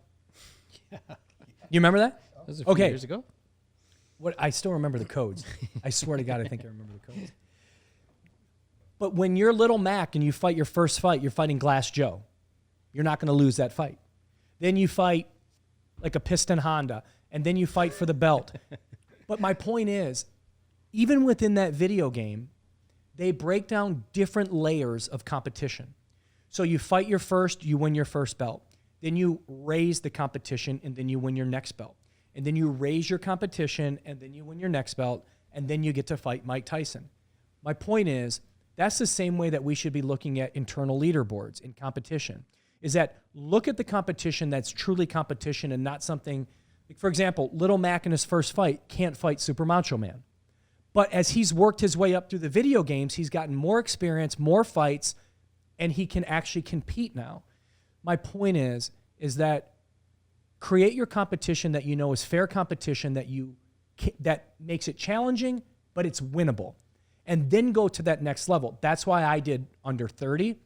Yeah. You remember that? That was a few years ago. What, I still remember the codes. I swear to God, I think I remember the codes. But when you're Little Mac and you fight your first fight, you're fighting Glass Joe. You're not going to lose that fight. Then you fight like a Piston Honda, and then you fight for the belt. But my point is, even within that video game, they break down different layers of competition. So you fight your first, you win your first belt. Then you raise the competition, and then you win your next belt. And then you raise your competition, and then you win your next belt, and then you get to fight Mike Tyson. My point is, that's the same way that we should be looking at internal leaderboards in competition, is that look at the competition that's truly competition and not something, like for example, Little Mac in his first fight can't fight Super Macho Man. But as he's worked his way up through the video games, he's gotten more experience, more fights, and he can actually compete now. My point is that create your competition that you know is fair competition, that makes it challenging, but it's winnable. And then go to that next level. That's why I did under 30,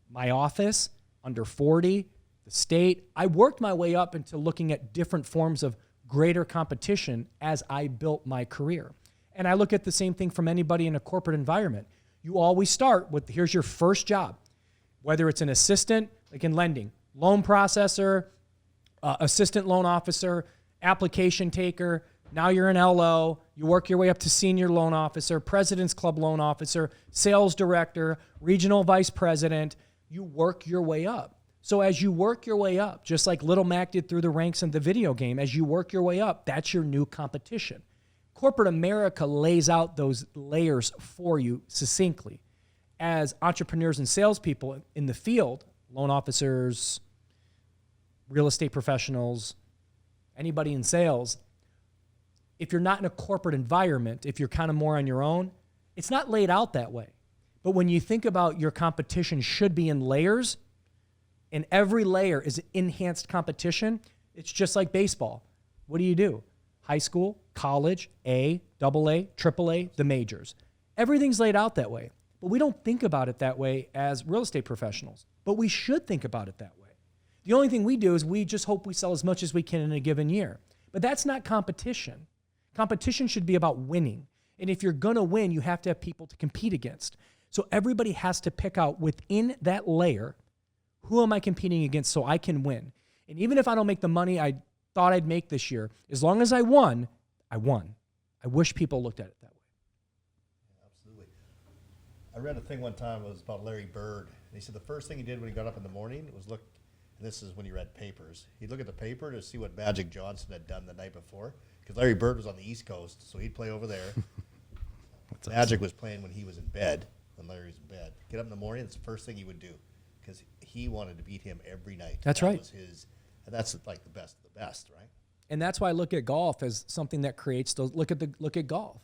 my office, under 40, the state. I worked my way up into looking at different forms of greater competition as I built my career. And I look at the same thing from anybody in a corporate environment. You always start with, here's your first job, whether it's an assistant, like in lending, loan processor, assistant loan officer, application taker. Now you're an LO, you work your way up to senior loan officer, President's Club loan officer, sales director, regional vice president. You work your way up. So as you work your way up, just like Little Mac did through the ranks in the video game, as you work your way up, that's your new competition. Corporate America lays out those layers for you succinctly. As entrepreneurs and salespeople in the field, loan officers, real estate professionals, anybody in sales, if you're not in a corporate environment, if you're kind of more on your own, it's not laid out that way. But when you think about your competition should be in layers, and every layer is enhanced competition, it's just like baseball. What do? High school, college, A, AA, AAA, the majors. Everything's laid out that way. But we don't think about it that way as real estate professionals. But we should think about it that way. The only thing we do is we just hope we sell as much as we can in a given year. But that's not competition. Competition should be about winning. And if you're going to win, you have to have people to compete against. So everybody has to pick out within that layer, who am I competing against so I can win? And even if I don't make the money I thought I'd make this year, as long as I won, I won. I wish people looked at it that way. Yeah, absolutely. I read a thing one time, it was about Larry Bird. And he said the first thing he did when he got up in the morning was look, and this is when he read papers, he'd look at the paper to see what Magic Johnson had done the night before. Because Larry Bird was on the East Coast, so he'd play over there. Magic was playing when he was in bed, when Larry was in bed. Get up in the morning, that's the first thing he would do, because he wanted to beat him every night. That's right. Was his, and that's like the best of the best, right? And that's why I look at golf as something that creates those. Look at golf.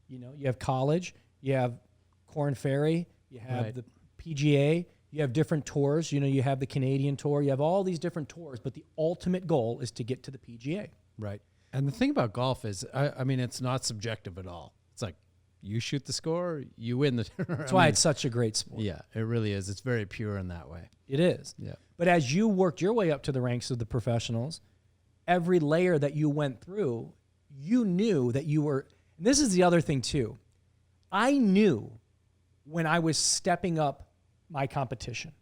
You know, you have college, you have Korn Ferry, you have the PGA, you have different tours. You know, you have the Canadian Tour, you have all these different tours, but the ultimate goal is to get to the PGA. Right. And the thing about golf is, I mean, it's not subjective at all. It's like you shoot the score, you win the tournament. That's why it's such a great sport. Yeah, it really is. It's very pure in that way. It is. Yeah. But as you worked your way up to the ranks of the professionals, every layer that you went through, you knew that you were, and this is the other thing too. I knew when I was stepping up my competition.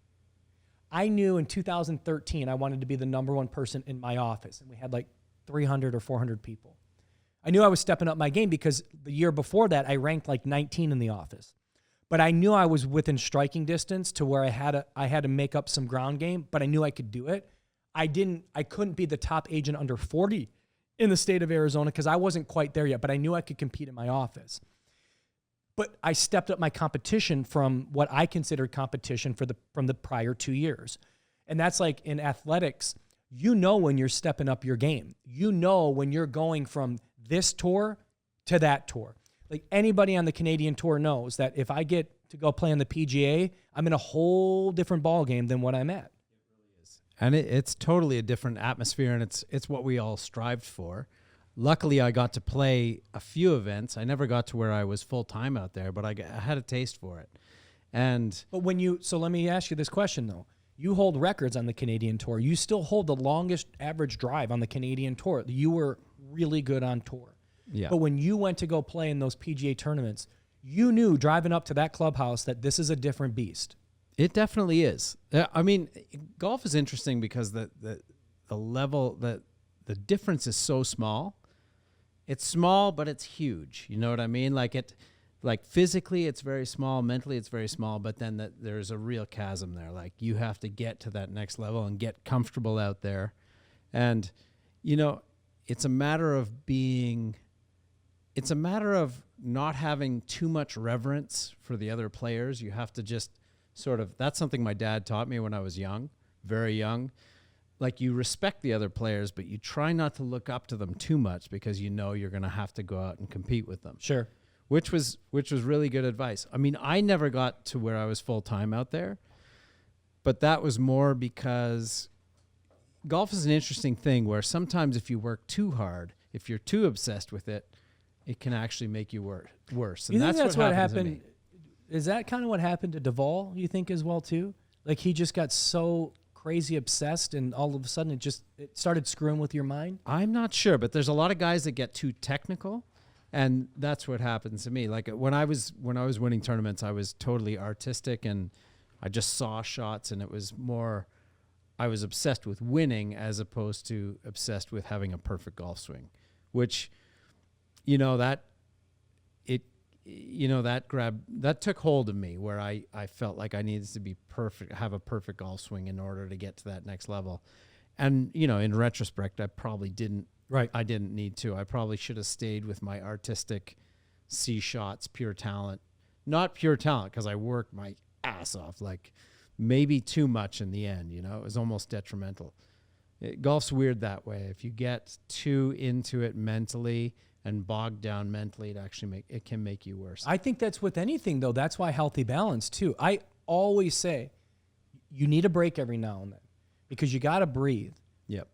I knew in 2013 I wanted to be the number one person in my office, and we had like 300 or 400 people. I knew I was stepping up my game because the year before that, I ranked like 19 in the office. but I knew I was within striking distance to where I had to make up some ground game, but I knew I could do it. I couldn't be the top agent under 40 in the state of Arizona because I wasn't quite there yet, but I knew I could compete in my office. But I stepped up my competition from what I considered competition from the prior 2 years. And that's like in athletics, you know when you're stepping up your game. You know when you're going from this tour to that tour. Like anybody on the Canadian tour knows that if I get to go play on the PGA, I'm in a whole different ball game than what I'm at. And it's totally a different atmosphere, and it's what we all strived for. Luckily, I got to play a few events. I never got to where I was full-time out there, but I had a taste for it. So let me ask you this question, though. You hold records on the Canadian Tour. You still hold the longest average drive on the Canadian Tour. You were really good on tour. Yeah. But when you went to go play in those PGA tournaments, you knew driving up to that clubhouse that this is a different beast. It definitely is. I mean, golf is interesting because the level, the difference is so small. It's small, but it's huge. You know what I mean? Like physically, it's very small. Mentally, it's very small. But then there's a real chasm there. Like you have to get to that next level and get comfortable out there. And, you know, it's a matter of not having too much reverence for the other players. You have to just that's something my dad taught me when I was young, very young. Like you respect the other players, but you try not to look up to them too much because you know you're going to have to go out and compete with them. Sure. Which was really good advice. I mean, I never got to where I was full-time out there, but that was more because golf is an interesting thing where sometimes if you work too hard, if you're too obsessed with it, it can actually make you worse. And You think that's what happened to happened? me. Is that kind of what happened to Duvall, you think, as well, too? Like he just got so crazy obsessed and all of a sudden it started screwing with your mind? I'm not sure, but there's a lot of guys that get too technical, and that's what happens to me. Like when I was winning tournaments, I was totally artistic and I just saw shots, and it was more I was obsessed with winning as opposed to obsessed with having a perfect golf swing, which that took hold of me where I felt like I needed to be perfect, have a perfect golf swing in order to get to that next level. And, in retrospect, I probably didn't. Right. I didn't need to. I probably should have stayed with my artistic C shots, pure talent. Not pure talent because I worked my ass off, like maybe too much in the end, it was almost detrimental. Golf's weird that way. If you get too into it mentally and bogged down mentally, it can make you worse. I think that's with anything, though. That's why healthy balance, too. I always say you need a break every now and then because you got to breathe. Yep.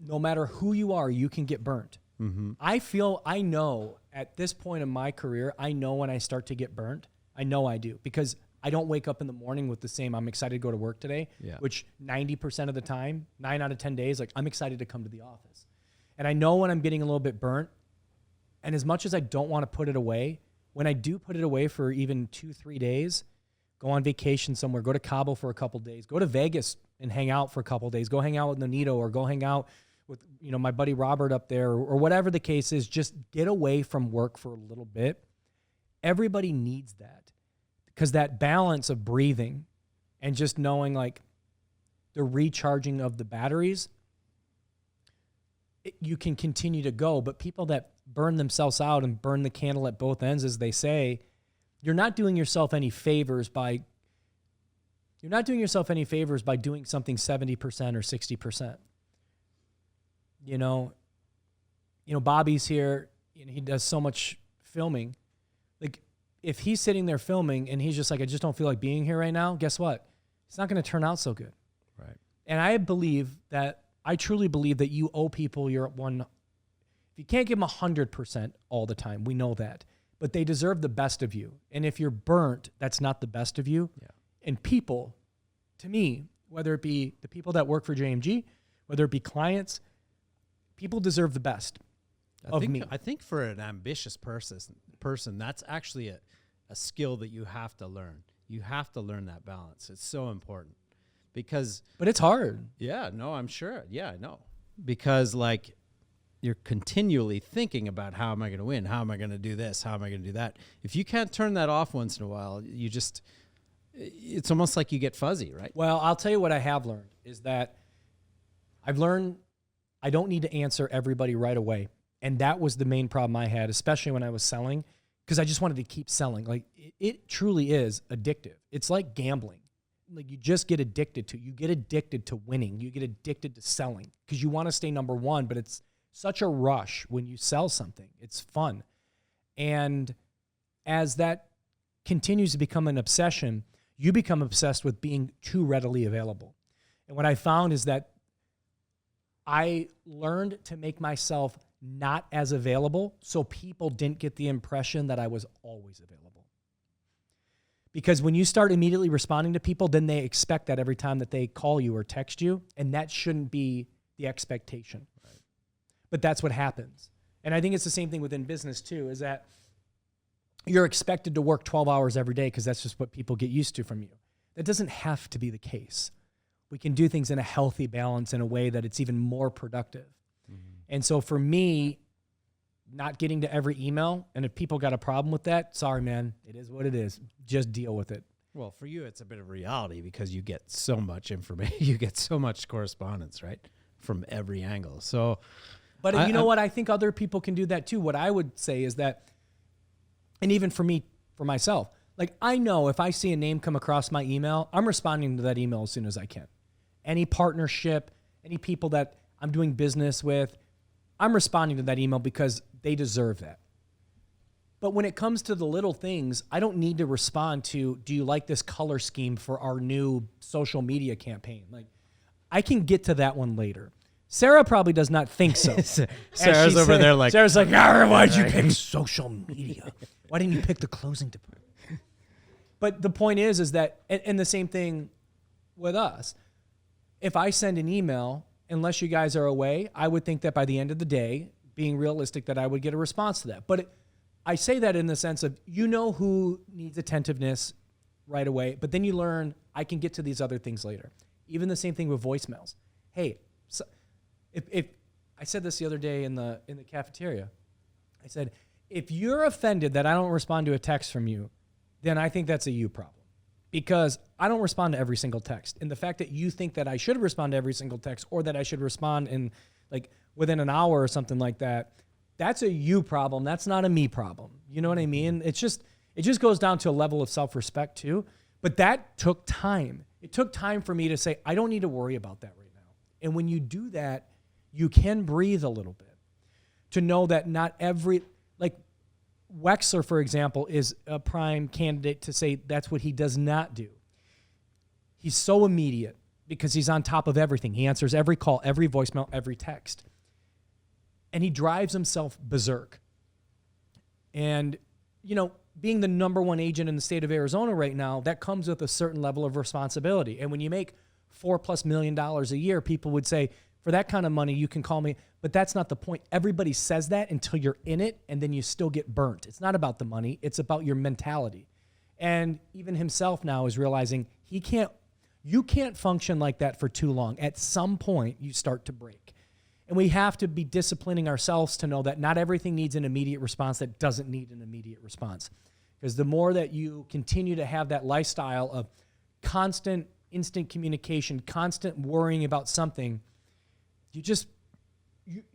No matter who you are, you can get burnt. Mm-hmm. I know at this point in my career, I know when I start to get burnt. I know I do because I don't wake up in the morning with the same, I'm excited to go to work today, which 90% of the time, 9 out of 10 days, like I'm excited to come to the office. And I know when I'm getting a little bit burnt, and as much as I don't want to put it away, when I do put it away for even 2-3 days, go on vacation somewhere, go to Cabo for a couple days, go to Vegas and hang out for a couple days, go hang out with Nonito or go hang out with my buddy Robert up there or whatever the case is, just get away from work for a little bit. Everybody needs that because that balance of breathing and just knowing like the recharging of the batteries, you can continue to go. But people that burn themselves out and burn the candle at both ends, as they say, you're not doing yourself any favors by doing something 70% or 60%. Bobby's here and he does so much filming. Like if he's sitting there filming and he's just like, I just don't feel like being here right now, guess what? It's not going to turn out so good. Right. And I truly believe that you owe people your one. If you can't give them 100% all the time, we know that, but they deserve the best of you. And if you're burnt, that's not the best of you. Yeah. And people, to me, whether it be the people that work for JMG, whether it be clients, people deserve the best of me. I think for an ambitious person, that's actually a skill that you have to learn. You have to learn that balance. It's so important because. But it's hard. Yeah, no, I'm sure. Yeah, I know. Because like you're continually thinking about how am I going to win? How am I going to do this? How am I going to do that? If you can't turn that off once in a while, it's almost like you get fuzzy, right? Well, I'll tell you what I have learned is that I've learned I don't need to answer everybody right away. And that was the main problem I had, especially when I was selling, because I just wanted to keep selling. Like it truly is addictive. It's like gambling. Like you just get addicted to, you get addicted to winning. You get addicted to selling because you want to stay number one, but it's such a rush when you sell something. It's fun. And as that continues to become an obsession, you become obsessed with being too readily available. And what I found is that I learned to make myself not as available so people didn't get the impression that I was always available. Because when you start immediately responding to people, then they expect that every time that they call you or text you, and that shouldn't be the expectation. Right. But that's what happens. And I think it's the same thing within business too, is that you're expected to work 12 hours every day because that's just what people get used to from you. That doesn't have to be the case. We can do things in a healthy balance in a way that it's even more productive. Mm-hmm. And so for me, not getting to every email, and if people got a problem with that, sorry, man, it is what it is. Just deal with it. Well, for you, it's a bit of reality because you get so much information. You get so much correspondence, right, from every angle. So, but you know what? I think other people can do that too. What I would say is that, and even for me, for myself, like I know if I see a name come across my email, I'm responding to that email as soon as I can. Any partnership, any people that I'm doing business with, I'm responding to that email because they deserve that. But when it comes to the little things, I don't need to respond to, do you like this color scheme for our new social media campaign? Like, I can get to that one later. Sarah probably does not think so. Sarah's over there like, Sarah's like, why'd you pick social media? Why didn't you pick the closing department? But the point is that, and the same thing with us. If I send an email, unless you guys are away, I would think that by the end of the day, being realistic, that I would get a response to that. But I say that in the sense of, you know who needs attentiveness right away, but then you learn I can get to these other things later. Even the same thing with voicemails. Hey, so if I said this the other day in the cafeteria, I said, if you're offended that I don't respond to a text from you, then I think that's a you problem. Because I don't respond to every single text. And the fact that you think that I should respond to every single text, or that I should respond in like within an hour or something like that, that's a you problem. That's not a me problem. You know what I mean? It just goes down to a level of self-respect too. But that took time. It took time for me to say, I don't need to worry about that right now. And when you do that, you can breathe a little bit to know that not every, like Wexler, for example, is a prime candidate to say that's what he does not do. He's so immediate because he's on top of everything. He answers every call, every voicemail, every text. And he drives himself berserk. And, you know, being the number one agent in the state of Arizona right now, that comes with a certain level of responsibility. And when you make $4+ million a year, people would say, for that kind of money, you can call me. But that's not the point. Everybody says that until you're in it, and then you still get burnt. It's not about the money. It's about your mentality. And even himself now is realizing you can't function like that for too long. At some point, you start to break. And we have to be disciplining ourselves to know that not everything needs an immediate response that doesn't need an immediate response. Because the more that you continue to have that lifestyle of constant, instant communication, constant worrying about something,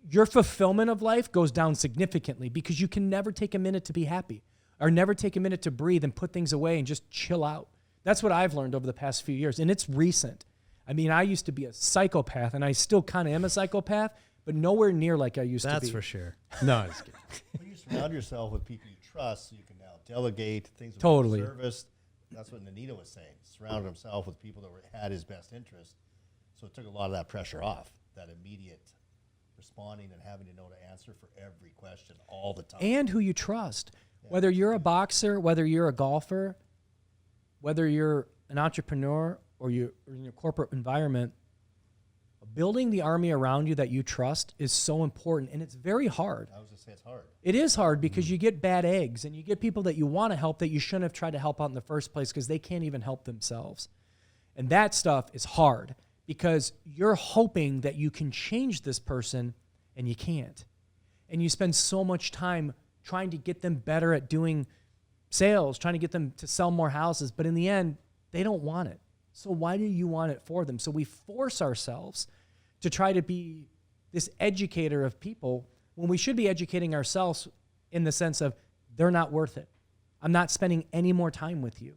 your fulfillment of life goes down significantly because you can never take a minute to be happy or never take a minute to breathe and put things away and just chill out. That's what I've learned over the past few years, and it's recent. I mean, I used to be a psychopath, and I still kind of am a psychopath, but nowhere near like I used to be. That's for sure. No, I'm just kidding. Well, you surround yourself with people you trust, so you can now delegate things. Totally. Service. That's what Nonito was saying. Surround himself with people that had his best interest. So it took a lot of that pressure off, that immediate responding and having to know to answer for every question all the time. And who you trust. Yeah. Whether you're a boxer, whether you're a golfer, whether you're an entrepreneur or you're in your corporate environment, building the army around you that you trust is so important, and it's very hard. I was going to say it's hard. It is hard because you get bad eggs, and you get people that you want to help that you shouldn't have tried to help out in the first place because they can't even help themselves. And that stuff is hard because you're hoping that you can change this person, and you can't. and you spend so much time trying to get them better at doing sales, trying to get them to sell more houses, but in the end, they don't want it. So why do you want it for them? So we force ourselves to try to be this educator of people when we should be educating ourselves in the sense of they're not worth it. I'm not spending any more time with you.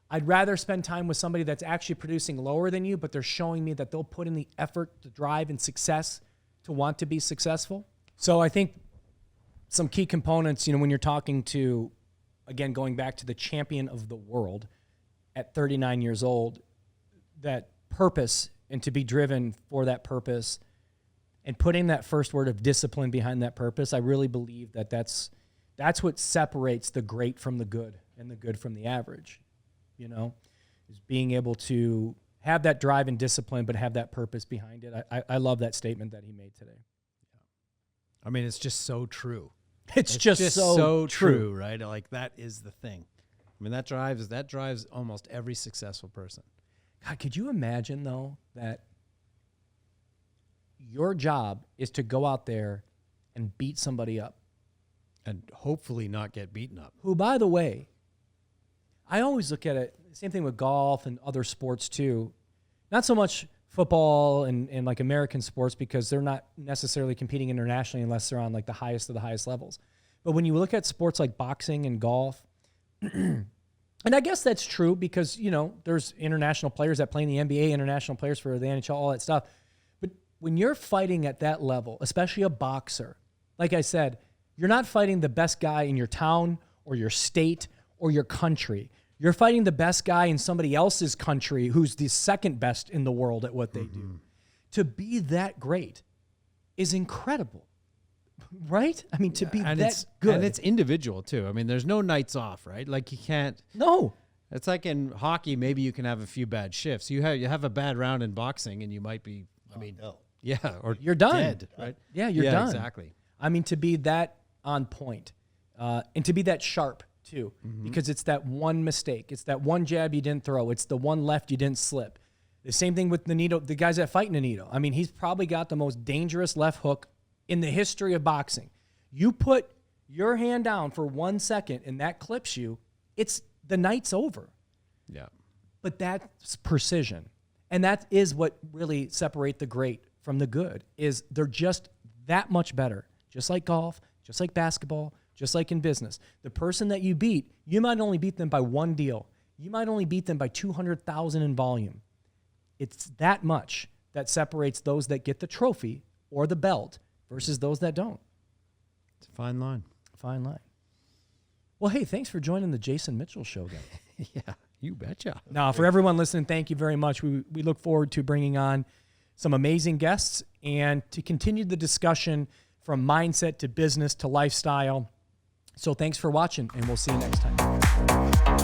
I'd rather spend time with somebody that's actually producing lower than you, but they're showing me that they'll put in the effort, the drive, and success to want to be successful. So I think some key components, when you're talking to, again, going back to the champion of the world at 39 years old, that purpose and to be driven for that purpose and putting that first word of discipline behind that purpose, I really believe that that's what separates the great from the good and the good from the average, is being able to have that drive and discipline, but have that purpose behind it. I love that statement that he made today. I mean, it's just so true. It's just so true, right? Like that is the thing. I mean, that drives almost every successful person. God, could you imagine though that your job is to go out there and beat somebody up? And hopefully not get beaten up. Who, by the way, I always look at it, same thing with golf and other sports too. Not so much football and like American sports because they're not necessarily competing internationally unless they're on like the highest of the highest levels. But when you look at sports like boxing and golf, and I guess that's true because, there's international players that play in the NBA, international players for the NHL, all that stuff. But when you're fighting at that level, especially a boxer, like I said, you're not fighting the best guy in your town or your state or your country. You're fighting the best guy in somebody else's country who's the second best in the world at what they do. To be that great is incredible, right? I mean, to be that good. And it's individual too. I mean, there's no nights off, right? Like you can't. No. It's like in hockey, maybe you can have a few bad shifts. You have a bad round in boxing and you might be, yeah, or you're done. Dead, right? Yeah, you're done. Exactly. I mean, to be that on point and to be that sharp too, because it's that one mistake. It's that one jab you didn't throw. It's the one left you didn't slip. The same thing with Nonito, the guys that fight Nonito. I mean, he's probably got the most dangerous left hook in the history of boxing. You put your hand down for 1 second and that clips you, the night's over. Yeah. But that's precision. And that is what really separates the great from the good, is they're just that much better. Just like golf, just like basketball, just like in business. The person that you beat, you might only beat them by one deal. You might only beat them by 200,000 in volume. It's that much that separates those that get the trophy or the belt versus those that don't. It's a fine line. Fine line. Well, hey, thanks for joining the Jason Mitchell Show, guys. Yeah, you betcha. Now, for everyone listening, thank you very much. We look forward to bringing on some amazing guests and to continue the discussion from mindset to business to lifestyle. So thanks for watching, and we'll see you next time.